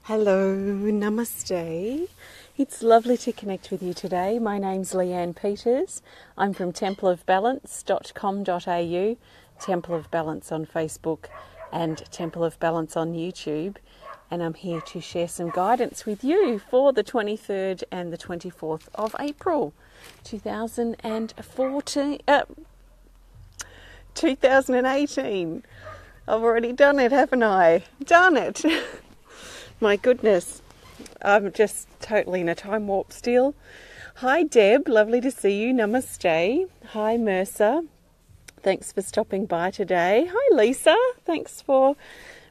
Hello, namaste. It's lovely to connect with you today. My name's Leanne Peters. I'm from templeofbalance.com.au, Temple of Balance on Facebook and Temple of Balance on YouTube. And I'm here to share some guidance with you for the 23rd and the 24th of April, 2018. I've already done it, haven't I? Done it! My goodness, I'm just totally in a time warp still. Hi Deb, lovely to see you. Namaste. Hi Mercer, thanks for stopping by today. Hi Lisa, thanks for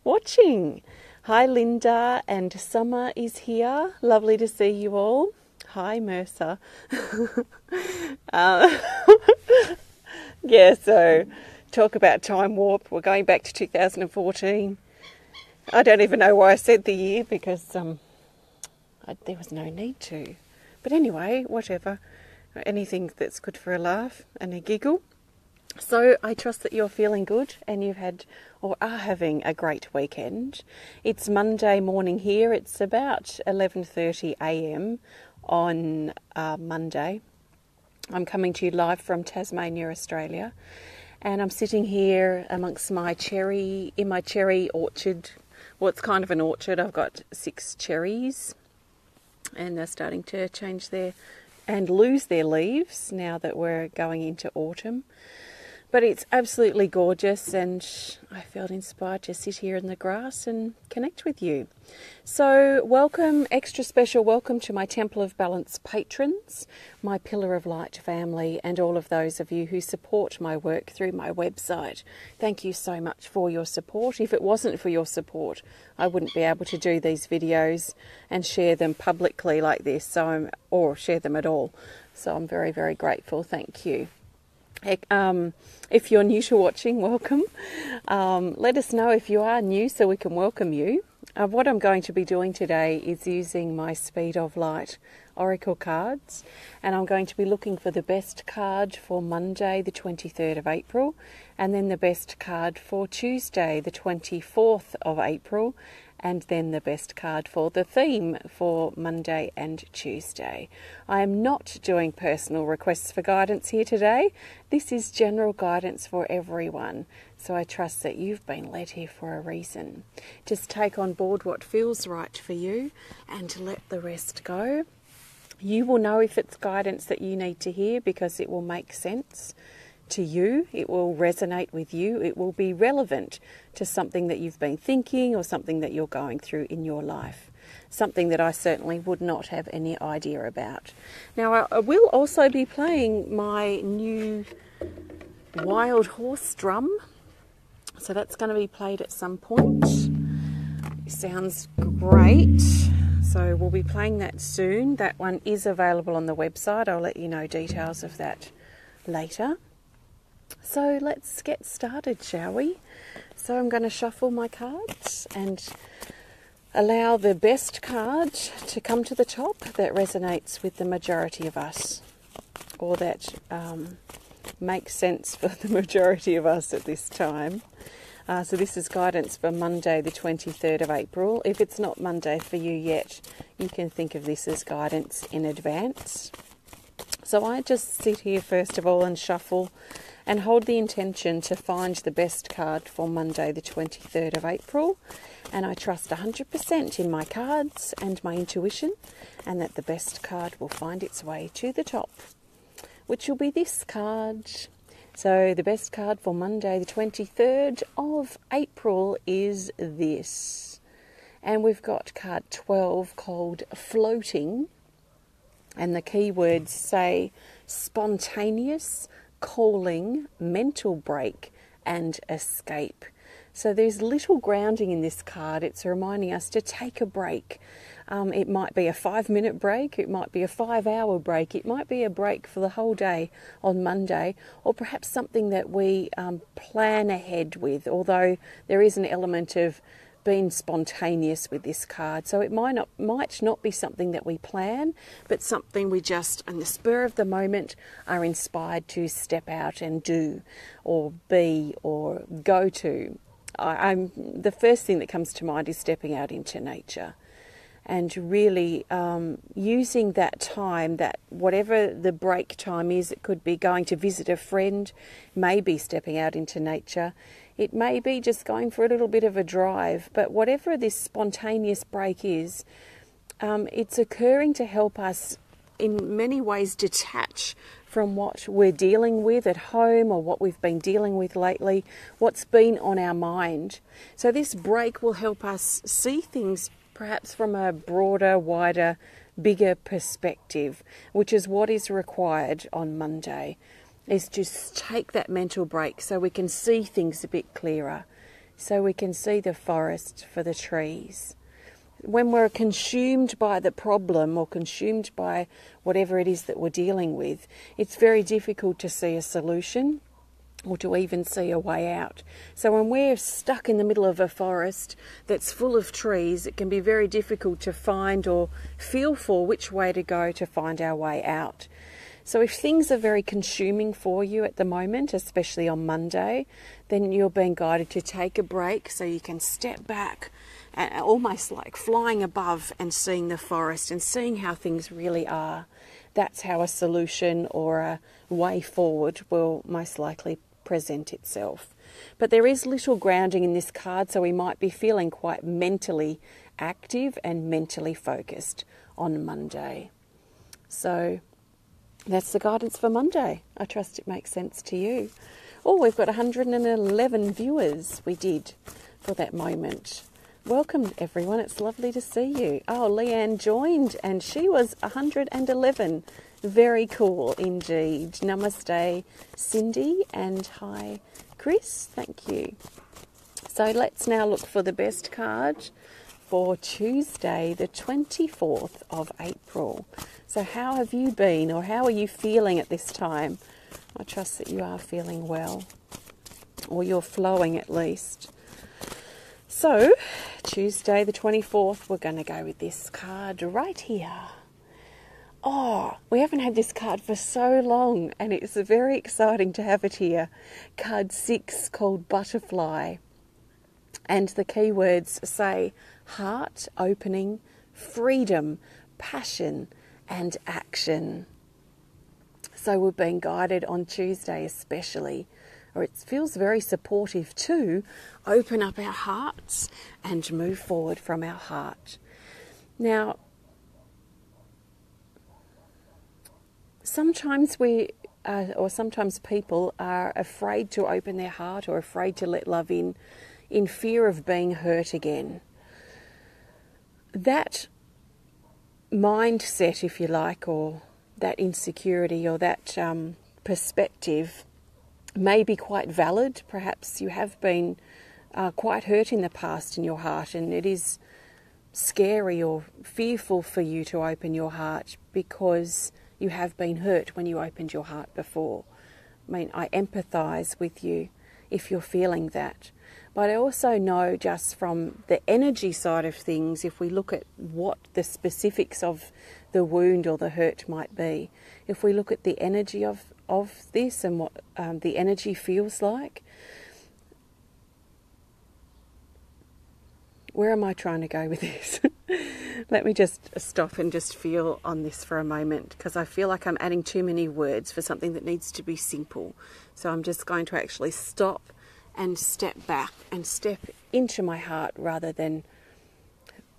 watching. Hi Linda, and Summer is here. Lovely to see you all. Hi Mercer. Yeah, so talk about time warp. We're going back to 2014. I don't even know why I said the year because there was no need to. But anyway, whatever. Anything that's good for a laugh and a giggle. So I trust that you're feeling good and you've had or are having a great weekend. It's Monday morning here. It's about 11:30 a.m. on Monday. I'm coming to you live from Tasmania, Australia. And I'm sitting here amongst my cherry orchard. Well, it's kind of an orchard. I've got 6 cherries and they're starting to change and lose their leaves now that we're going into autumn. But it's absolutely gorgeous and I felt inspired to sit here in the grass and connect with you. So welcome, extra special welcome to my Temple of Balance patrons, my Pillar of Light family, and all of those of you who support my work through my website. Thank you so much for your support. If it wasn't for your support, I wouldn't be able to do these videos and share them publicly like this, or share them at all. So I'm very, very grateful. Thank you. If you're new to watching, welcome. Let us know if you are new so we can welcome you. What I'm going to be doing today is using my Speed of Light Oracle cards, and I'm going to be looking for the best card for Monday the 23rd of April, and then the best card for Tuesday the 24th of April, and then the best card for the theme for Monday and Tuesday. I am not doing personal requests for guidance here today. This is general guidance for everyone. So I trust that you've been led here for a reason. Just take on board what feels right for you and let the rest go. You will know if it's guidance that you need to hear because it will make sense to you, it will resonate with you, it will be relevant to something that you've been thinking or something that you're going through in your life. Something that I certainly would not have any idea about. Now I will also be playing my new wild horse drum. So that's going to be played at some point. It sounds great. So we'll be playing that soon. That one is available on the website. I'll let you know details of that later. So let's get started, shall we? So I'm going to shuffle my cards and allow the best card to come to the top that resonates with the majority of us, or that makes sense for the majority of us at this time. So this is guidance for Monday the 23rd of April. If it's not Monday for you yet, you can think of this as guidance in advance. So I just sit here first of all and shuffle and hold the intention to find the best card for Monday the 23rd of April. And I trust 100% in my cards and my intuition, and that the best card will find its way to the top, which will be this card. So the best card for Monday the 23rd of April is this. And we've got card 12 called Floating. And the keywords say spontaneous, calling, mental break, and escape. So there's little grounding in this card. It's reminding us to take a break. It might be a 5-minute break, it might be a 5-hour break, it might be a break for the whole day on Monday, or perhaps something that we plan ahead with, although there is an element of being spontaneous with this card. So it might not be something that we plan, but something we just, in the spur of the moment, are inspired to step out and do, or be, or go to. The first thing that comes to mind is stepping out into nature. and really using that time, that whatever the break time is, it could be going to visit a friend, maybe stepping out into nature, it may be just going for a little bit of a drive, but whatever this spontaneous break is, it's occurring to help us in many ways detach from what we're dealing with at home or what we've been dealing with lately, what's been on our mind. So this break will help us see things perhaps from a broader, wider, bigger perspective, which is what is required on Monday, is just take that mental break so we can see things a bit clearer, so we can see the forest for the trees. When we're consumed by the problem or consumed by whatever it is that we're dealing with, it's very difficult to see a solution or to even see a way out. So when we're stuck in the middle of a forest that's full of trees, it can be very difficult to find or feel for which way to go to find our way out. So if things are very consuming for you at the moment, especially on Monday, then you're being guided to take a break so you can step back, almost like flying above and seeing the forest and seeing how things really are. That's how a solution or a way forward will most likely present itself. But there is little grounding in this card, so we might be feeling quite mentally active and mentally focused on Monday. So that's the guidance for Monday. I trust it makes sense to you. Oh, we've got 111 viewers we did for that moment. Welcome everyone, it's lovely to see you. Oh, Leanne joined and she was 111. Very cool indeed. Namaste Cindy and hi Chris, thank you. So let's now look for the best card for Tuesday the 24th of April. So how have you been, or how are you feeling at this time? I trust that you are feeling well, or you're flowing at least. So, Tuesday the 24th, we're going to go with this card right here. Oh, we haven't had this card for so long, and it's very exciting to have it here. Card 6, called Butterfly. And the keywords say heart opening, freedom, passion, and action. So we're being guided on Tuesday especially, or it feels very supportive to open up our hearts and move forward from our heart. Now, sometimes sometimes people are afraid to open their heart or afraid to let love in fear of being hurt again. That mindset, if you like, or that insecurity or that perspective may be quite valid. Perhaps you have been quite hurt in the past in your heart, and it is scary or fearful for you to open your heart because you have been hurt when you opened your heart before. I mean, I empathise with you if you're feeling that. But I also know, just from the energy side of things, if we look at what the specifics of the wound or the hurt might be, if we look at the energy of this and what the energy feels like, where am I trying to go with this? Let me just stop and just feel on this for a moment, because I feel like I'm adding too many words for something that needs to be simple. So I'm just going to actually stop and step back and step into my heart rather than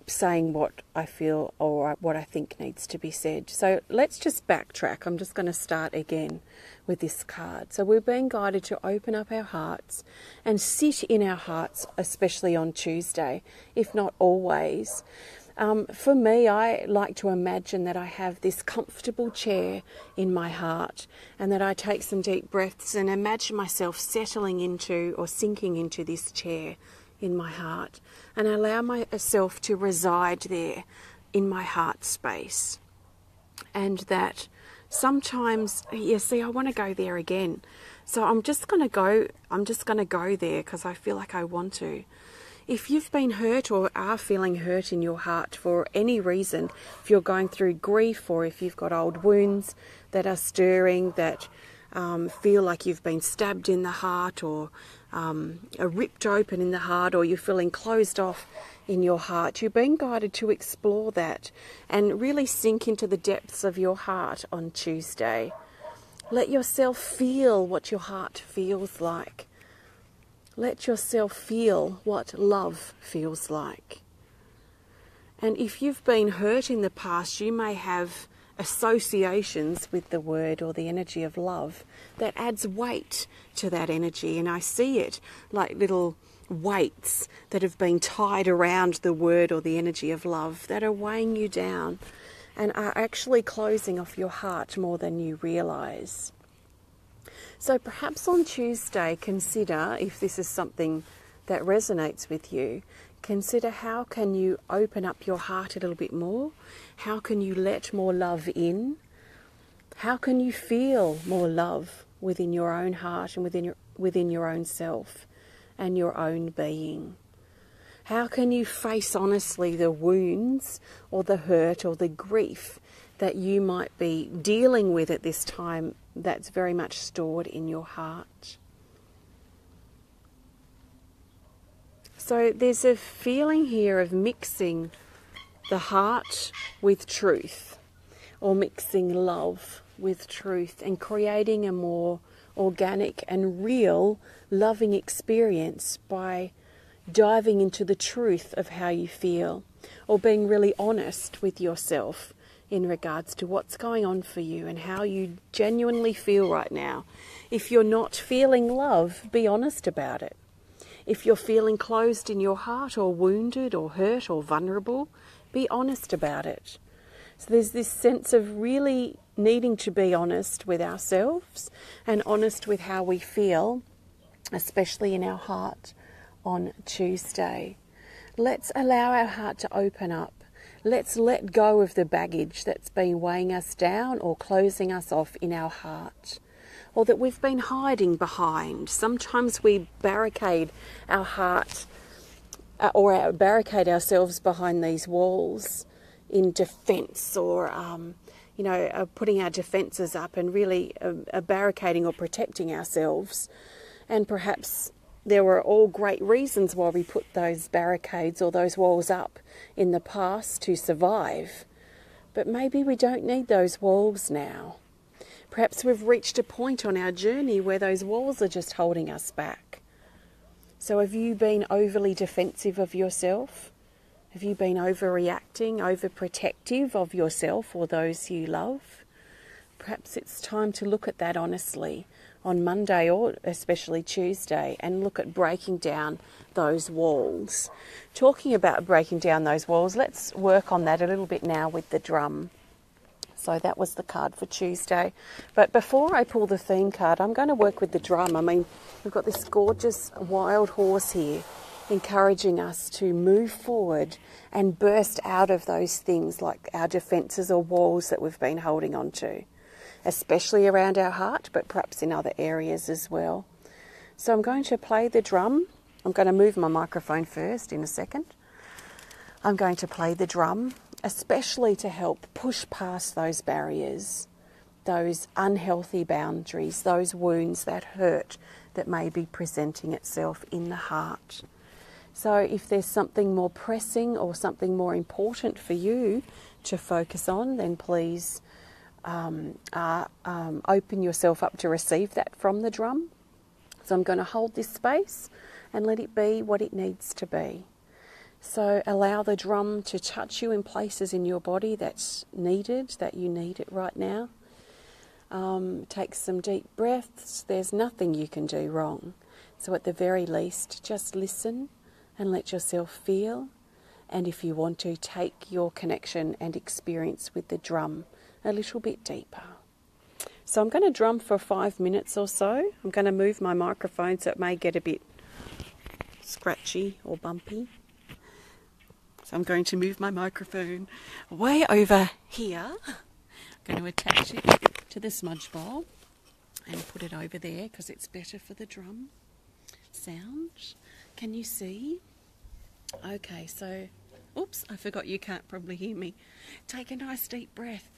saying what I feel or what I think needs to be said. So let's just backtrack. I'm just going to start again with this card. So we're being guided to open up our hearts and sit in our hearts, especially on Tuesday, if not always. For me, I like to imagine that I have this comfortable chair in my heart, and that I take some deep breaths and imagine myself settling into or sinking into this chair in my heart, and allow myself to reside there in my heart space. And that sometimes, you see, I want to go there again. So I'm just going to go there because I feel like I want to. If you've been hurt or are feeling hurt in your heart for any reason, if you're going through grief, or if you've got old wounds that are stirring, that feel like you've been stabbed in the heart, or are ripped open in the heart, or you're feeling closed off in your heart, you're being guided to explore that and really sink into the depths of your heart on Tuesday. Let yourself feel what your heart feels like. Let yourself feel what love feels like. And if you've been hurt in the past, you may have associations with the word or the energy of love that adds weight to that energy. And I see it like little weights that have been tied around the word or the energy of love that are weighing you down and are actually closing off your heart more than you realise. So perhaps on Tuesday, consider, if this is something that resonates with you, consider how can you open up your heart a little bit more? How can you let more love in? How can you feel more love within your own heart and within your own self and your own being? How can you face honestly the wounds or the hurt or the grief that you might be dealing with at this time that's very much stored in your heart? So there's a feeling here of mixing the heart with truth, or mixing love with truth, and creating a more organic and real loving experience by diving into the truth of how you feel, or being really honest with yourself in regards to what's going on for you and how you genuinely feel right now. If you're not feeling love, be honest about it. If you're feeling closed in your heart, or wounded or hurt or vulnerable, be honest about it. So there's this sense of really needing to be honest with ourselves and honest with how we feel, especially in our heart on Tuesday. Let's allow our heart to open up. Let's let go of the baggage that's been weighing us down or closing us off in our heart, or that we've been hiding behind. Sometimes we barricade our heart or barricade ourselves behind these walls in defence, or putting our defences up and really barricading or protecting ourselves. And perhaps there were all great reasons why we put those barricades or those walls up in the past to survive. But maybe we don't need those walls now. Perhaps we've reached a point on our journey where those walls are just holding us back. So have you been overly defensive of yourself? Have you been overreacting, overprotective of yourself or those you love? Perhaps it's time to look at that honestly on Monday, or especially Tuesday, and look at breaking down those walls. Talking about breaking down those walls, let's work on that a little bit now with the drum. So that was the card for Tuesday. But before I pull the theme card, I'm going to work with the drum. I mean, we've got this gorgeous wild horse here encouraging us to move forward and burst out of those things like our defences or walls that we've been holding on to, especially around our heart, but perhaps in other areas as well. So I'm going to play the drum. I'm going to move my microphone first in a second. I'm going to play the drum, especially to help push past those barriers, those unhealthy boundaries, those wounds, that hurt that may be presenting itself in the heart. So if there's something more pressing or something more important for you to focus on, then please open yourself up to receive that from the drum. So I'm going to hold this space and let it be what it needs to be. So allow the drum to touch you in places in your body that's needed, that you need it right now. Take some deep breaths. There's nothing you can do wrong. So at the very least, just listen and let yourself feel. And if you want to, take your connection and experience with the drum a little bit deeper. So I'm going to drum for 5 minutes or so. I'm going to move my microphone so it may get a bit scratchy or bumpy. So I'm going to move my microphone way over here. I'm going to attach it to the smudge bowl and put it over there because it's better for the drum sound. Can you see? Okay, so, oops, I forgot you can't probably hear me. Take a nice deep breath.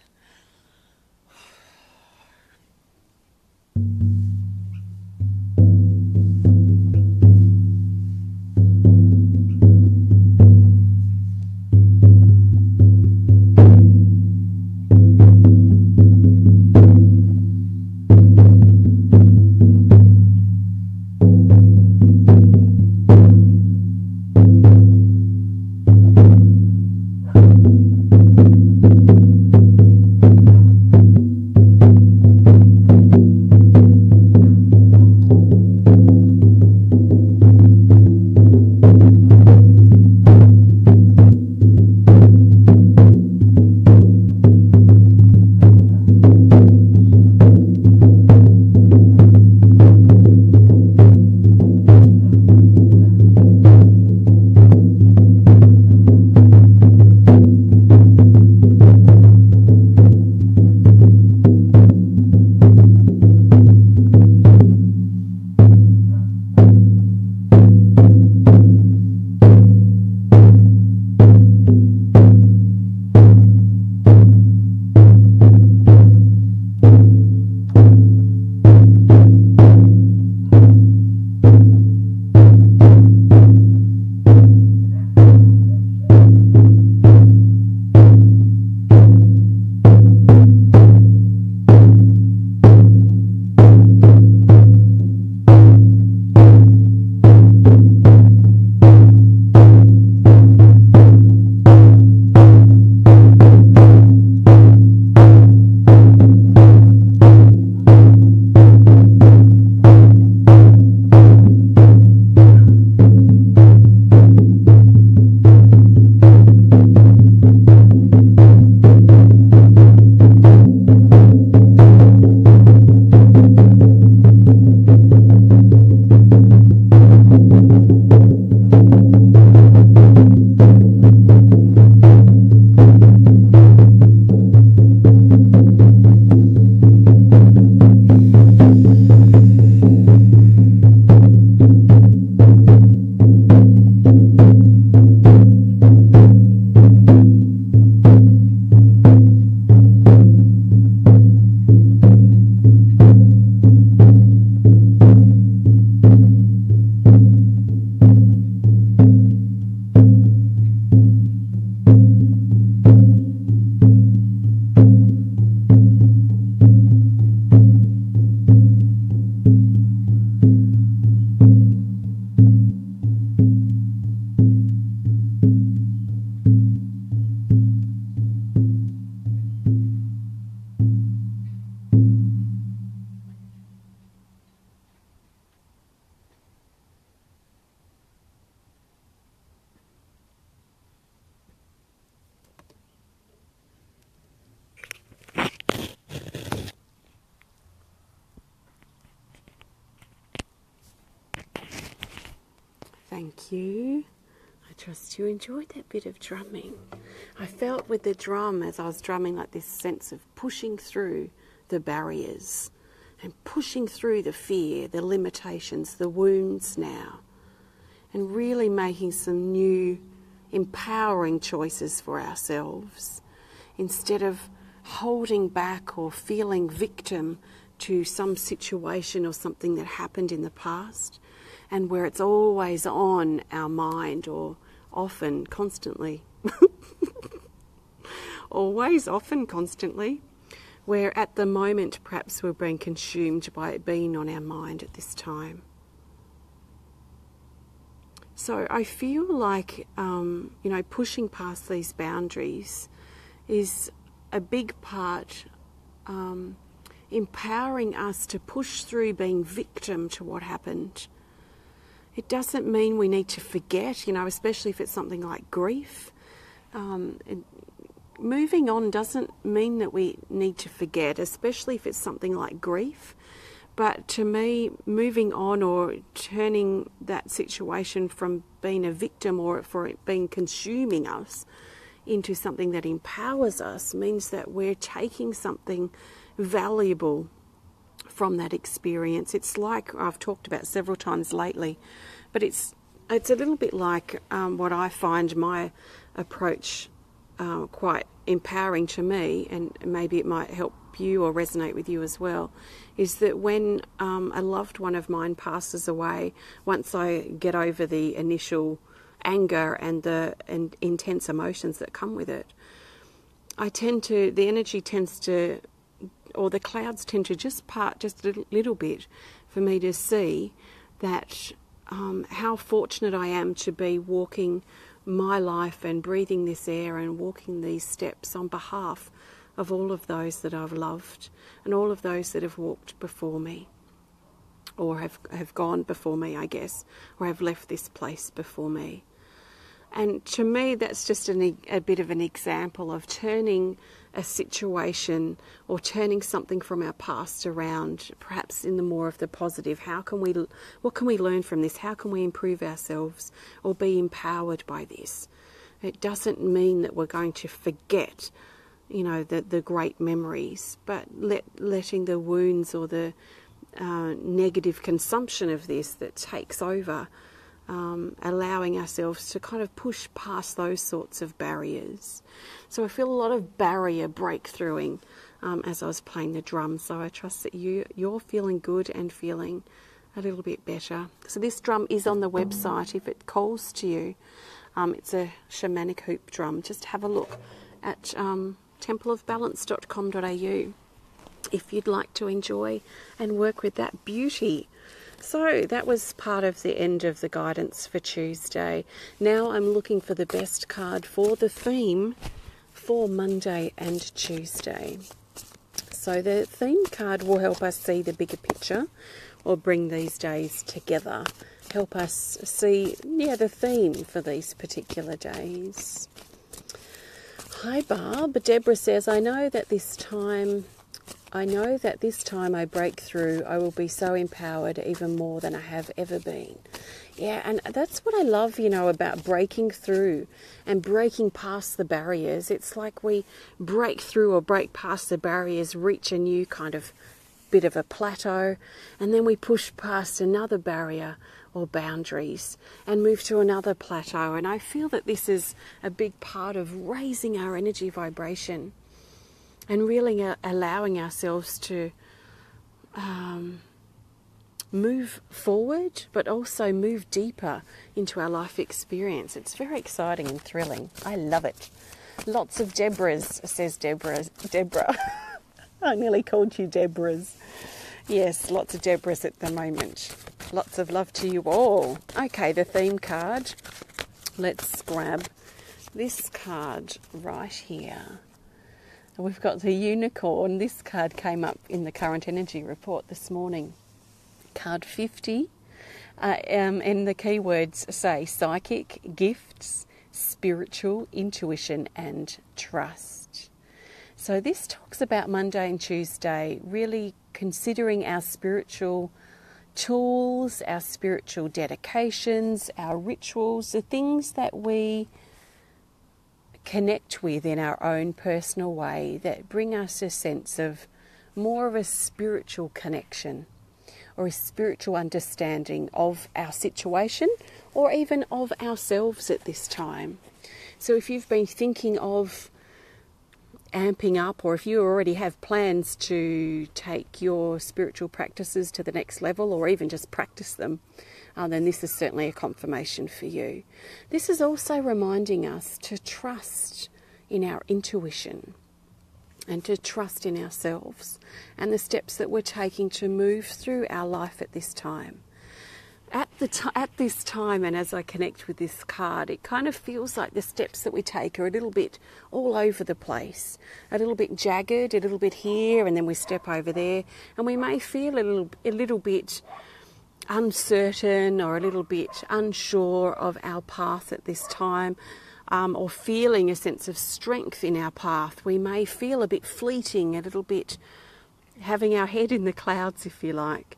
Thank you. I trust you enjoyed that bit of drumming. I felt with the drum, as I was drumming, like this sense of pushing through the barriers and pushing through the fear, the limitations, the wounds now, and really making some new empowering choices for ourselves instead of holding back or feeling victim to some situation or something that happened in the past, and where it's always on our mind, or often, constantly. Always, often, constantly. Where at the moment perhaps we're being consumed by it being on our mind at this time. So I feel like, pushing past these boundaries is a big part, empowering us to push through being victim to what happened. It doesn't mean we need to forget, especially if it's something like grief. Moving on doesn't mean that we need to forget, especially if it's something like grief. But to me, moving on or turning that situation from being a victim or for it being consuming us into something that empowers us means that we're taking something valuable from that experience. It's like I've talked about several times lately, but it's a little bit like what I find my approach quite empowering to me, and maybe it might help you or resonate with you as well, is that when a loved one of mine passes away, once I get over the initial anger and the intense emotions that come with it, the energy tends to, or the clouds tend to just part just a little bit for me to see that how fortunate I am to be walking my life and breathing this air and walking these steps on behalf of all of those that I've loved and all of those that have walked before me, or have gone before me, I guess, or have left this place before me. And to me, that's just a bit of an example of turning a situation or turning something from our past around, perhaps in the more of the positive. What can we learn from this? How can we improve ourselves or be empowered by this? It doesn't mean that we're going to forget, the great memories, but letting the wounds or the negative consumption of this that takes over, allowing ourselves to kind of push past those sorts of barriers. So I feel a lot of barrier breakthroughing as I was playing the drum. So I trust that you're feeling good and feeling a little bit better. So this drum is on the website if it calls to you. It's a shamanic hoop drum. Just have a look at templeofbalance.com.au if you'd like to enjoy and work with that beauty. So that was part of the end of the guidance for Tuesday. Now I'm looking for the best card for the theme for Monday and Tuesday. So the theme card will help us see the bigger picture, or bring these days together, help us see the theme for these particular days. Hi Barb, Deborah says, I know that this time I break through, I will be so empowered even more than I have ever been. Yeah, and that's what I love, about breaking through and breaking past the barriers. It's like we break through or break past the barriers, reach a new kind of bit of a plateau, and then we push past another barrier or boundaries and move to another plateau. And I feel that this is a big part of raising our energy vibration and really allowing ourselves to move forward, but also move deeper into our life experience. It's very exciting and thrilling. I love it. Lots of Deborahs, says Deborah. I nearly called you Deborahs. Yes, lots of Deborahs at the moment. Lots of love to you all. Okay, the theme card. Let's grab this card right here. We've got the unicorn. This card came up in the current energy report this morning. Card 50. And the keywords say psychic, gifts, spiritual, intuition and trust. So this talks about Monday and Tuesday, really considering our spiritual tools, our spiritual dedications, our rituals, the things that we connect with in our own personal way that bring us a sense of more of a spiritual connection or a spiritual understanding of our situation or even of ourselves at this time. So if you've been thinking of amping up, or if you already have plans to take your spiritual practices to the next level or even just practice them, then this is certainly a confirmation for you. This is also reminding us to trust in our intuition and to trust in ourselves and the steps that we're taking to move through our life at this time. At this time, and as I connect with this card, it kind of feels like the steps that we take are a little bit all over the place, a little bit jagged, a little bit here, and then we step over there, and we may feel a little bit uncertain or a little bit unsure of our path at this time, or feeling a sense of strength in our path. We may feel a bit fleeting, a little bit having our head in the clouds, if you like.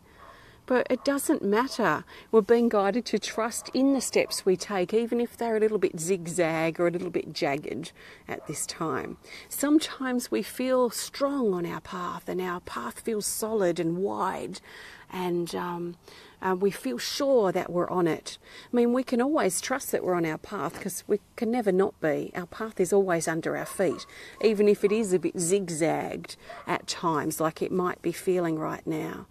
But it doesn't matter. We're being guided to trust in the steps we take, even if they're a little bit zigzag or a little bit jagged at this time. Sometimes we feel strong on our path, and our path feels solid and wide, and we feel sure that we're on it. I mean, we can always trust that we're on our path because we can never not be. Our path is always under our feet, even if it is a bit zigzagged at times, like it might be feeling right now.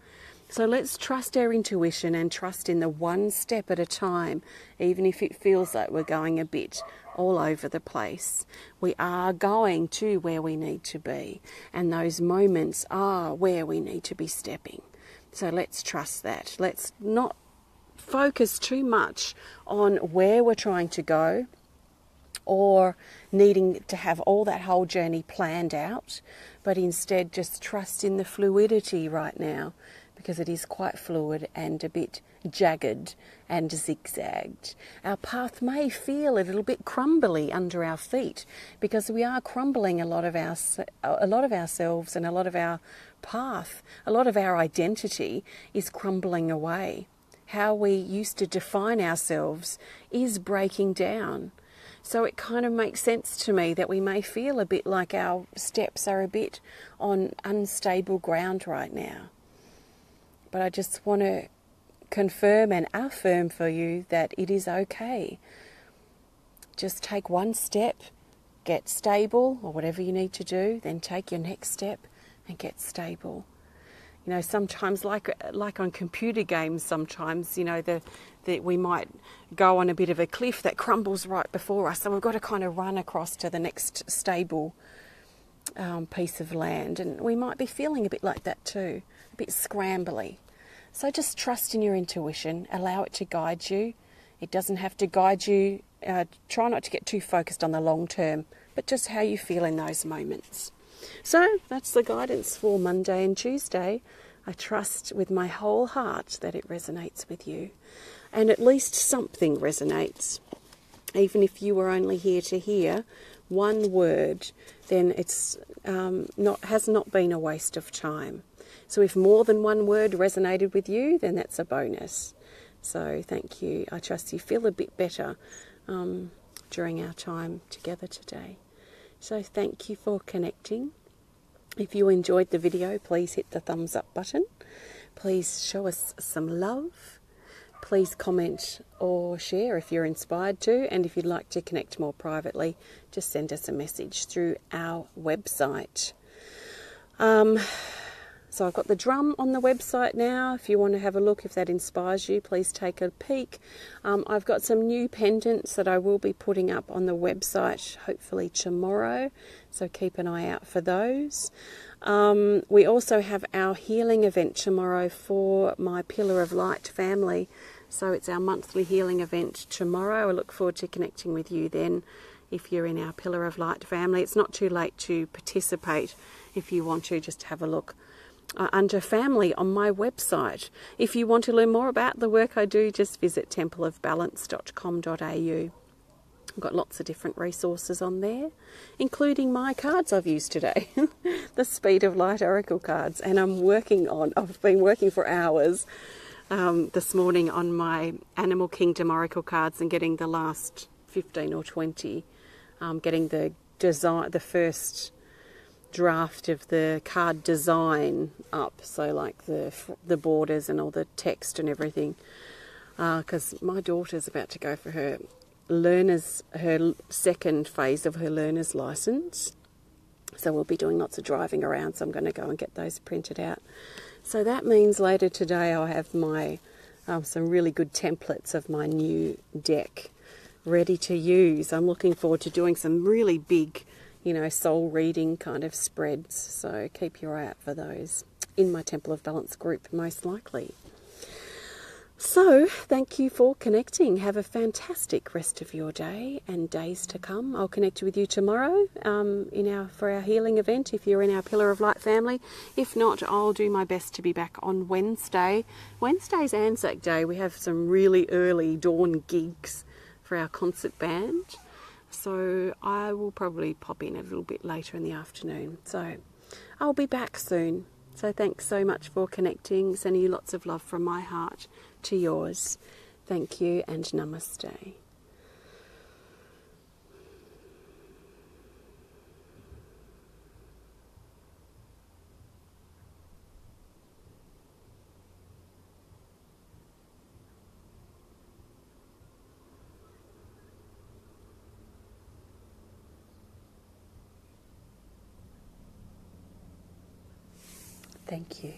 So let's trust our intuition and trust in the one step at a time, even if it feels like we're going a bit all over the place. We are going to where we need to be, and those moments are where we need to be stepping. So let's trust that. Let's not focus too much on where we're trying to go or needing to have all that whole journey planned out, but instead just trust in the fluidity right now, because it is quite fluid and a bit jagged and zigzagged. Our path may feel a little bit crumbly under our feet because we are crumbling a lot of ourselves, and a lot of our path, a lot of our identity is crumbling away. How we used to define ourselves is breaking down. So it kind of makes sense to me that we may feel a bit like our steps are a bit on unstable ground right now. But I just want to confirm and affirm for you that it is okay. Just take one step, get stable, or whatever you need to do, then take your next step and get stable. You know, sometimes like on computer games, sometimes, you know, we might go on a bit of a cliff that crumbles right before us, so we've got to kind of run across to the next stable piece of land, and we might be feeling a bit like that too, a bit scrambly. So just trust in your intuition, allow it to guide you. It doesn't have to guide you. Try not to get too focused on the long term, but just how you feel in those moments. So that's the guidance for Monday and Tuesday. I trust with my whole heart that it resonates with you, and at least something resonates. Even if you were only here to hear one word, then it's has not been a waste of time. So if more than one word resonated with you, then that's a bonus. So thank you. I trust you feel a bit better during our time together today. So thank you for connecting. If you enjoyed the video, please hit the thumbs up button. Please show us some love. Please comment or share if you're inspired to. And if you'd like to connect more privately, just send us a message through our website. So I've got the drum on the website now. If you want to have a look, if that inspires you, please take a peek. I've got some new pendants that I will be putting up on the website hopefully tomorrow, so keep an eye out for those. We also have our healing event tomorrow for my Pillar of Light family. So it's our monthly healing event tomorrow. I look forward to connecting with you then if you're in our Pillar of Light family. It's not too late to participate if you want to. Just have a look under family on my website. If you want to learn more about the work I do, just visit templeofbalance.com.au. I've got lots of different resources on there, including my cards I've used today, the Speed of Light Oracle cards, and I've been working for hours this morning on my Animal Kingdom Oracle cards and getting the last 15 or 20, getting the design, the first draft of the card design up, so like the borders and all the text and everything, because my daughter's about to go for her second phase of her learner's license, so we'll be doing lots of driving around, so I'm going to go and get those printed out. So that means later today I'll have my some really good templates of my new deck ready to use. I'm looking forward to doing some really big, soul reading kind of spreads, so keep your eye out for those in my Temple of Balance group, most likely. So, thank you for connecting. Have a fantastic rest of your day and days to come. I'll connect with you tomorrow for our healing event if you're in our Pillar of Light family. If not, I'll do my best to be back on Wednesday. Wednesday's Anzac Day. We have some really early dawn gigs for our concert band. So I will probably pop in a little bit later in the afternoon. So I'll be back soon. So thanks so much for connecting. Sending you lots of love from my heart to yours. Thank you and namaste. Thank you.